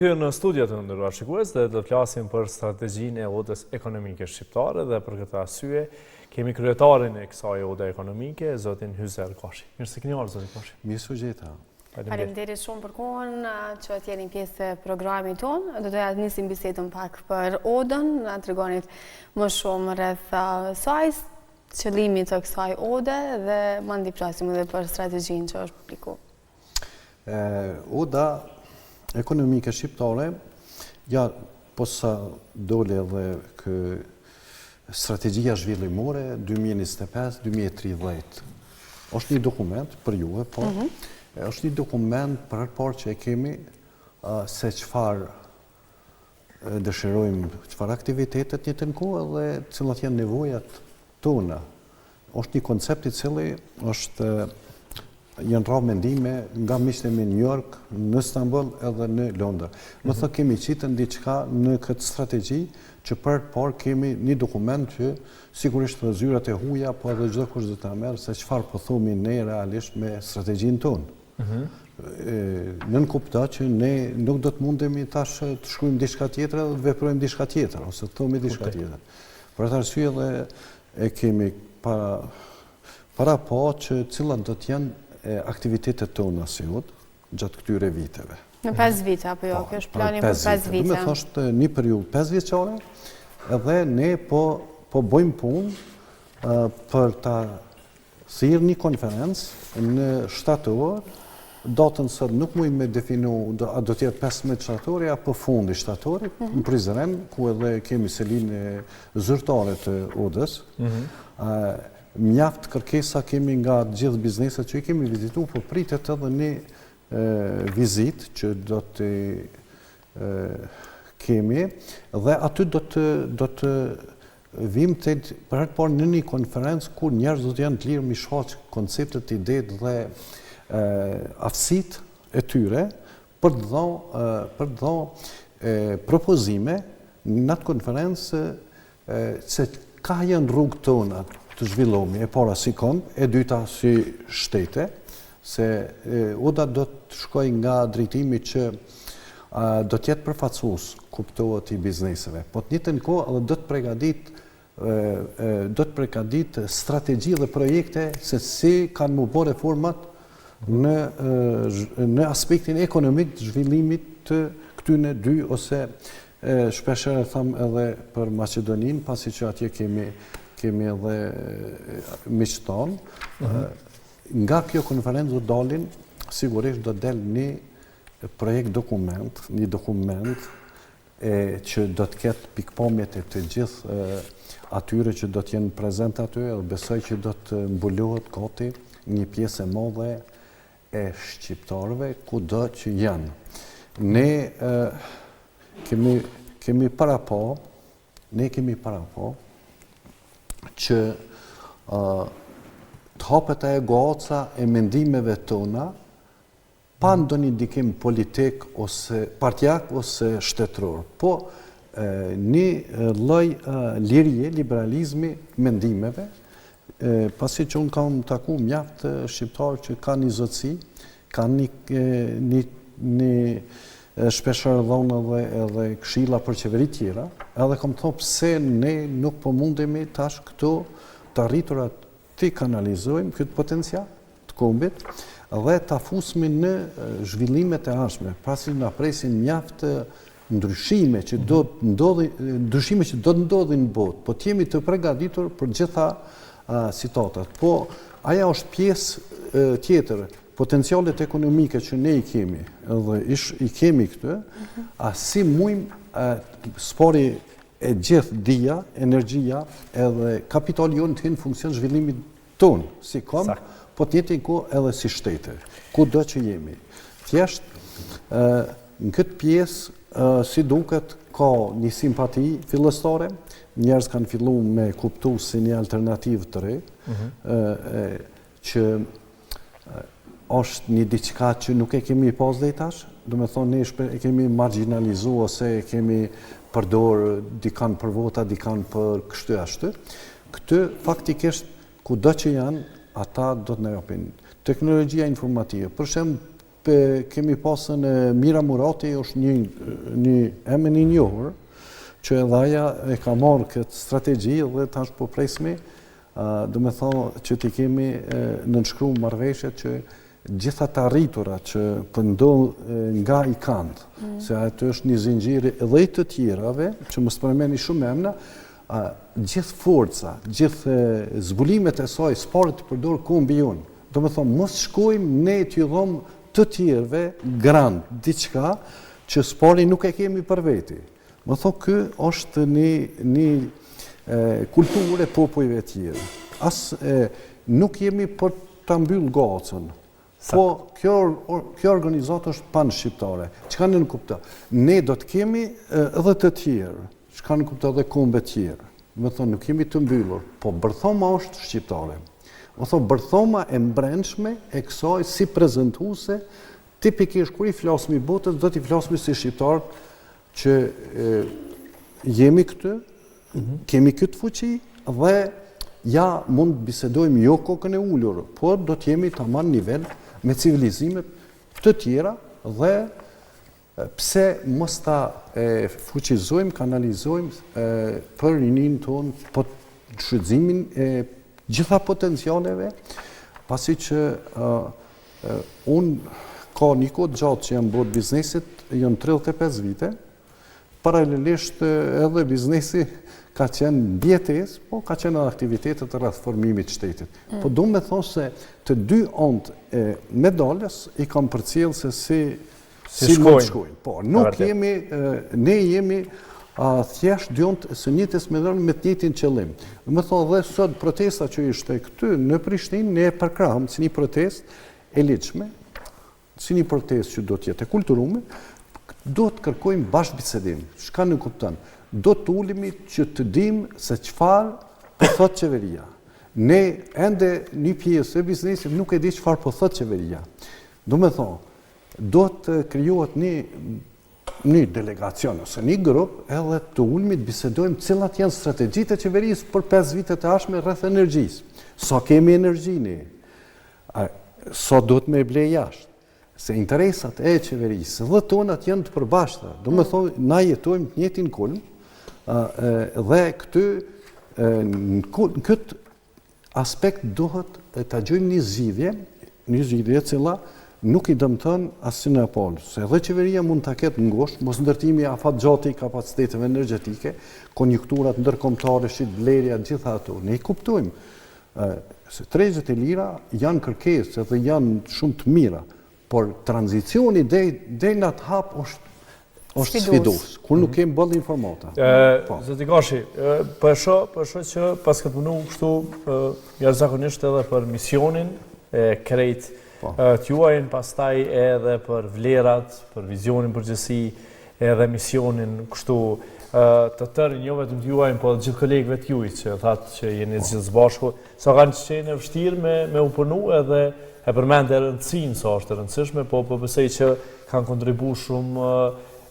Në studiat të ndërruar shikues dhe të flasim për strategjinë e odës ekonomike shqiptare dhe për këtë arsye kemi kryetarin e kësaj ode ekonomike, zotin Hyser Kashi. Mirë se keni ardhur, zotin Kashi. Mirë se gjeta. Faleminderit shumë për kohën që t'jeni pjesë të programit tonë. Do doja të nisim bisedën pak për odën, na tregonit më shumë rreth saj, qëllimit të kësaj ode dhe mandi flasim edhe për strategjinë që është publikuar. Oda ekonomike shqiptare, ja posa dole edhe kë strategjia zhvillimore 2025-2030. Është një dokument për juve, po është një dokument për parë që e kemi se çfarë dëshirojmë, çfarë aktivitetet një të në kohë dhe cilat janë nevojat tona. Është një koncept i cili është janë rrallë mendime nga miqtemi në New York, në Istanbul edhe në Londër. Më thë kemi qitën diçka në këtë strategji që për parë kemi një dokument që sigurisht dhe zyrat e huja, po edhe çdo kush do ta merr se çfarë po thomi ne realisht me strategjinë tonë. Nën kupta që ne nuk do të mundemi tash të shkruajmë diçka tjetër dhe të veprojmë diçka tjetër ose të thomi diçka tjetër. Për atë arsye dhe e kemi para po që cilat do të janë aktivitetet tona si gjatë këtyre viteve. Në 5 vite, apo jo? Kjo është plani për 5 vite. Do me thoshtë një periudhë 5 vjeçare, edhe ne po bëjmë punë për ta thirrë një konferencë në shtator, datën sot nuk mujmë me definu, a do tjetë 15 shtatori, apo fundi shtatorit, në Prizren, ku edhe kemi selinë zyrtare të odës. Mjaft kërkesa kemi nga gjithë bizneset që i kemi vizitu, po pritet edhe një vizit që do të kemi dhe aty do të vim të për herë parë në një konferencë kur njerëz do të janë të lirë mi shfaq konceptet, idetë dhe aftësitë e tyre për të dhënë propozime në atë konferencë se ka janë rrugë tona të zhvillomi, e para si kom, e dyta si shtete, se oda do të shkoj nga drejtimi që do t'jetë përfaqësues, kuptohet i bizneseve, po të njëjtën kohë edhe do të përgadit strategji dhe projekte se si kanë më bërë reformat në aspektin ekonomik të zhvillimit të këtyne dy ose shpesher e tham edhe për Maqedoninë, pasi që atje kemi edhe miqton. Nga kjo konferencë do dalin, sigurisht do del një projekt dokument, një dokument që do të ketë pikpamjet e të gjithë atyre që do të jenë prezent aty, dhe besoj që do të mbulohet gati një pjesë e madhe e shqiptarëve kudo që janë. Ne kemi para po që të hapet e goca e mendimeve tona pa ndonjë ndikim politik ose partijak ose shtetëror, po një lloj lirie, liberalizmi mendimeve, pasi që unë kam taku mjaft shqiptarë që kanë një zotësi, kanë një shpeshherë dhona edhe këshilla për qeveri tjera, edhe kam thënë pse ne nuk po mundemi tash këto të arriturat të kanalizojmë këtë potencial të kombit dhe të fusmi në zhvillimet e ardhshme, pasi na presin mjaft ndryshime që do të ndodhin në botë, po të jemi të përgatitur për gjitha situatat. Po aja është pjesë tjetër, potencialet ekonomike që ne i kemi, edhe i kemi këtë, a si mujmë spori e gjithë dija, energjia, edhe kapitali jonë të hinë funksion zhvillimit tonë, si kom, po të njëjtën kohë edhe si shtete, ku do që jemi. Thjesht, në këtë pjesë, si duket, ka një simpati fillestare, njerëz kanë fillu me kuptu si një alternativë të re, që është një diçka që nuk e kemi pas dhe i tash, do me thonë ne e kemi marginalizu ose e kemi përdor dikan për vota, dikan për kështu ashtu. Këtë faktikisht kudo që janë, ata do të na japin. Teknologjia informative, për shemb kemi pasën Mira Murati, është një emër i njohur, që edhe aja e ka marrë këtë strategji dhe tash po presmi, do me thonë që ti kemi nënshkru marrëveshje që gjitha të arritura që pëndohë nga i kandë, se atë është një zinxhiri edhe i të tjerave, që më përmeni shumë emna, gjithë forca, gjithë zbulimet e saj, s'parë të përdorë kombi jonë. Do me thonë, mos shkojmë ne t'ju dhomë të tjerve grand, diçka që s'pari nuk e kemi për veti. Më thonë, kë është një kulturë e popujve tjerë. Nuk jemi për të mbyllë gacën, po kjo organizatë është pan-shqiptare. Çka në kupta? Ne do të kemi edhe të tjerë, çka në kupta edhe kombe tjerë. Më thonë, nuk jemi të mbyllur, po bërthoma është shqiptare. Më thonë, bërthoma e mbrendshme e kësaj si prezentuse, tipikisht kur i flasmi botës, do t'i flasmi si shqiptarët që jemi këtë, kemi këtë fuqi dhe ja mund bisedojmë jo kokën e ullur, por do t'jemi tamam nivel me civilizimet të tjera dhe pse mos ta fuqizojmë, kanalizojmë për rinin tonë, për shfrytëzimin e gjitha potencialeve, pasi që unë ka një kohë gjatë që jam bërë biznesit, janë 35 vite, paralelisht edhe biznesi ka qenë bjetes, po ka qenë aktivitetet rreth formimit shtetit. Po du me thonë se të dy anët e medaljes i kam përcjellë se si mund shkojnë. Po, nuk jemi, ne jemi thjesht dy anët së njëjtës medalje me të njëjtin qëllim. Do me thonë dhe sot protesta që ishte këty në Prishtinë ne e përkrahëm si një protestë e ligjshme, si një protestë që do të jetë e kulturuar, do të kërkojmë bashkë bisedim. Çka në kupton? Do të ulemi që të dimë se çfarë po thot qeveria. Ne ende një pjesë e biznesit nuk e di çfarë po thot qeveria. Do me thonë, do të krijohet një delegacion ose një grup edhe të ulemi të bisedojmë cilat janë strategjitë e qeverisë për 5 vite të ardhshme rreth energjisë. Sa kemi energji ne? Sa do të me blej jashtë? Se interesat e qeverisë dhe tonat janë të përbashkëta. Do me thonë, na jetojmë të njëjtin kulm dhe në këtë aspekt duhet të gjojmë një zgjidhje cila nuk i dëmton asnjë në palë. Se edhe qeveria mund të ketë ngushtë, mos ndërtimi afatgjati i kapaciteteve energjetike, konjunkturat ndërkombëtare, shitblerja, gjitha ato. Ne i kuptojmë se tregjet e lira janë kërkesë dhe janë shumë të mira. Por tranzicioni deri në atë hap është sfidues, kur nuk kemi boll informata. Zoti Gashi, po shoh që pas këtë punu kështu jashtëzakonisht edhe për misionin e krejt t'juajnë, pastaj edhe për vlerat, për vizionin përgjithësi, edhe misionin kështu të tërë, jo vetëm t'juajnë, po gjithë kolegëve t'juj që thatë që jeni gjithë së bashku, sa kanë qenë e vështirë me u punu edhe e përmend e rëndësinë sa është e rëndësishme, po besoj që kanë kontribu shumë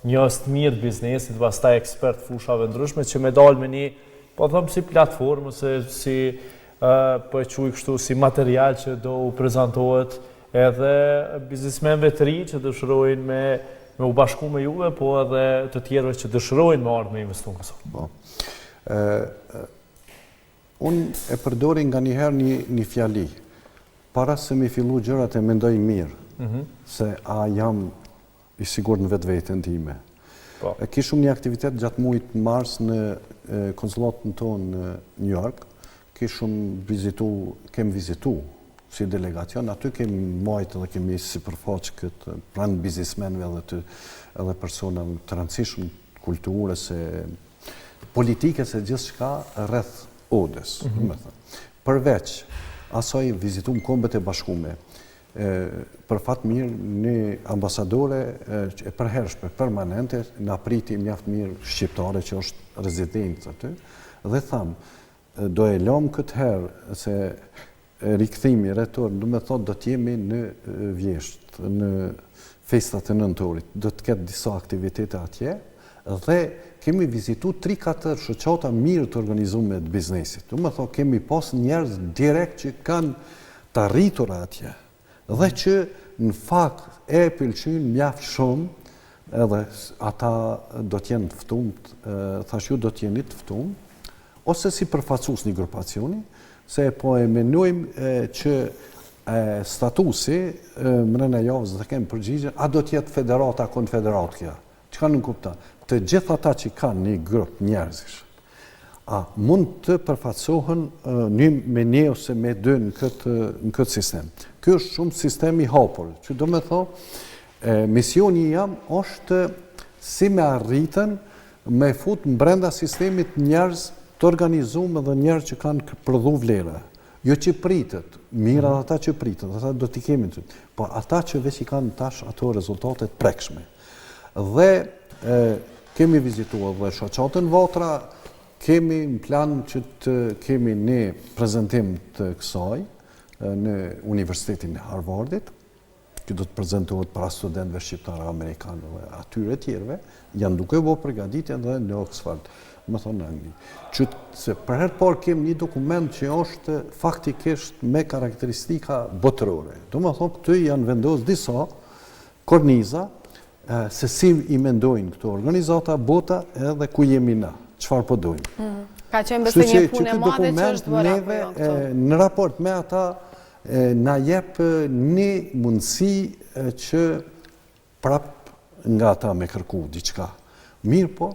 njerëz të mirë të biznesit, pastaj ekspert fushave ndryshme që me dalë me një, po thëmë si platformë, si po e quaj kështu si material që do u prezantohet edhe biznesmenëve të ri që dëshirojnë me u bashku me juve, po edhe të tjerëve që dëshirojnë me ardhmë me investu në Kosovë. Unë e përdori nga njëherë një fjali. Para se mi fillu gjërat e mendoj mirë, se a jam i sigur në vetë vetën time. Kishum një aktivitet gjatë muajit mars në konsulatën tonë në New York, kem vizitu si delegacion, aty kemi majtë dhe kemi si përfaqë këtë pranë biznesmenëve edhe personave të rëndësishëm kulturës, politike, se gjithë shka rreth Odës. Përveç asaj vizitum kombet e bashkume. Për fat mirë, një ambasadore e përhershme, permanente, në apriti mjaft mirë shqiptare që është rezident aty, dhe thamë, do e lom këtë herë se rikthimi, retorn, do me thotë do t'jemi në Vjesht, në festat e nëntorit, do t'ket disa aktivitete atje, dhe kemi vizitu 3-4 shoqata mirë të organizume të biznesit. Do me thotë, kemi pas njerëz direkt që kanë të arritur atje, dhe që në fakt e pëlqyn mjaft shumë, edhe ata do t'jenë të ftumt, thash ju do t'jeni të ftumt, ose si përfaqësues një grupacioni, se po e menojmë që statusi mrena javës dhe kemë përgjigje, a do t'jetë federata, konfederat kja. Çka nuk kupton? Të gjithë ata që kanë një grup njerëzish, a mund të përfaqësohen me një ose me dy në këtë sistem. Ky është shumë sistemi i hapur, që do me thonë, misioni jam është si me arritën me fut në brenda sistemit njerëz të organizuar dhe njerëz që kanë prodhu vlera. Jo që pritet, mira ata që pritet, ata do t'i kemi të, por ata që veç i kanë tash ato rezultatet prekshme. Dhe kemi vizituar dhe shoqatën Vatra, kemi në plan që të kemi një prezentim të kësaj në Universitetin e Harvardit, që do të prezentohet para studentëve shqiptarë, amerikanë dhe atyre tjerëve, janë duke bo përgatitje dhe në Oxford, më thonë në Angli. Që se për herë parë kemi një dokument që është faktikisht me karakteristika botërore. Do më thonë këtu janë vendosë disa korniza se si i mendojnë këto organizata, bota edhe ku jemi na, qëfar po dojmë. Ka qenë besë një punë e madhe që është bërë apo jo këto? Në raport me ata, na jep një mundësi që prap nga ata me kërku diçka. Mirë po,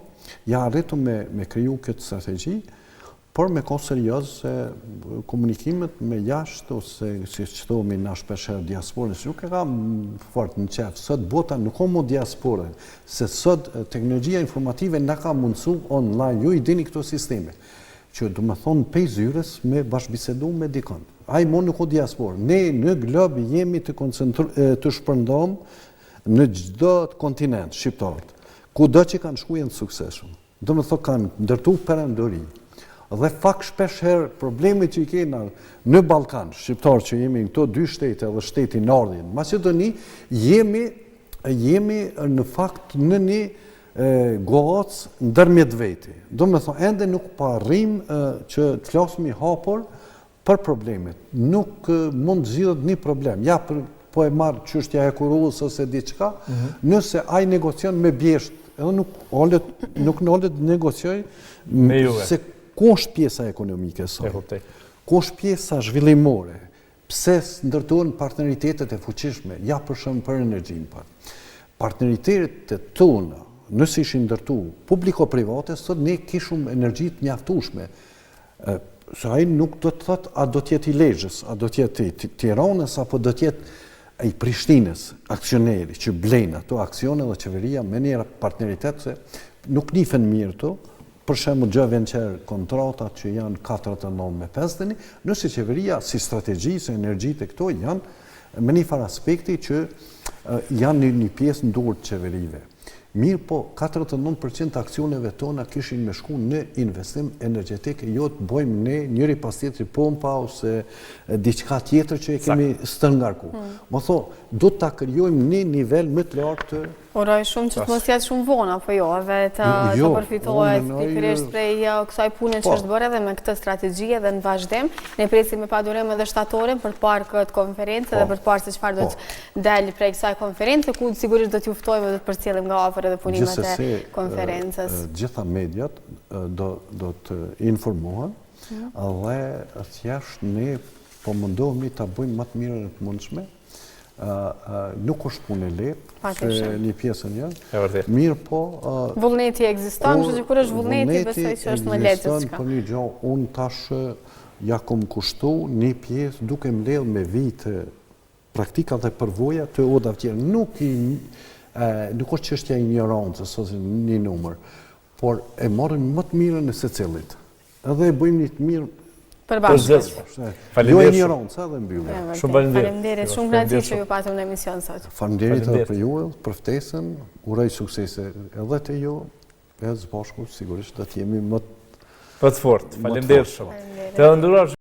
ja arritu me kriju këtë strategji, por me kohë serioz se komunikimet me jashtë, ose si që thomi na shpesher diasporën, nuk e kam fort në qef, sot bota nuk o mo diasporën, se sot teknologjia informative na ka mundësu online, ju i dini këto sisteme, që du me thonë pej zyres me bashkëbisedu me dikon. A i mon nuk o diasporë. Ne në glob jemi të shpërndom në gjdo kontinent shqiptarët, ku do që kanë shkujen të sukseshëm. Do me thonë kanë ndërtu perëndori. Dhe fakt shpesh herë problemi që i kena në Ballkan, shqiptarë që jemi në këto dy shtete dhe shteti Nordin, Macedoni, jemi në fakt në një gocë ndërmjet veti. Do me thonë, ende nuk pa arrim që të flasmi hapur për problemet. Nuk mund të zgjidhet një problem. Ja, po e marë çështja e kurulës ose diçka, nëse ai negocion me bjesht, edhe nuk nëllet negocioj se ku është pjesa ekonomike saj, ku është pjesa zhvillimore, pse ndërtohen partneritetet e fuqishme, ja për shembull për energjinë. Partneritetet tona, nëse ishin ndërtu publiko-private, sot ne kishum energji të mjaftueshme. Se ai nuk do të thotë a do t'jetë i Lezhës, a do t'jetë i Tiranës, apo do t'jetë i Prishtinës, aksioneri që blejnë ato aksione dhe qeveria me një partneritet se nuk nifen mirë to, për shembull gjë vençer kontratat që janë 49 me 50, nëse qeveria si strategji, se energjitë e këto janë me një farë aspekti që janë një pjesë në dorë të qeverive. Mirë po, 49% aksioneve tona kishin me shku në investim energetik, jo të bojmë ne njëri pas tjetri pompa ose diçka tjetër që e kemi stërngarku. Më tho, do të krijojmë një nivel më të lartë të... Uroj shumë që të mos jetë shumë vonë, apo jo, dhe të përfitohet pikërisht prej kësaj pune që është bërë edhe me këtë strategji edhe në vazhdim. Ne presim me padurim edhe shtatorin për të parë këtë konferencë dhe për të parë se çfarë do të dalë prej kësaj konferencë, ku sigurisht do t'ju ftojmë dhe të përcjellim nga afër edhe punimet e konferencës. Gjitha mediat do të informohen dhe thjesht ne po mundohemi ta bëjmë më të mirën e të mundshme. Nuk është punë e lehtë, se një pjesën janë. Mirë po... Vullneti ekziston, kështu që kur është vullneti, besoj që është më lehtë diçka. Për një gjë, unë tash ja kom kushtu një pjesë duke mbledh me vite praktika dhe përvoja të odave tjera. Nuk është çështja e ignorancës ose një numër, por e marrim më të mirën e secilit. Edhe e bëjmë një të mirë përbashkët. Jo ignorancë, edhe mbyllje. Shumë faleminderit, shumë kënaqësi që ju patëm në emision sot. Faleminderit edhe për ju, për ftesën, uroj suksese edhe te ju, edhe së bashku sigurisht do të jemi më të fortë. Faleminderit shumë. Të nderuar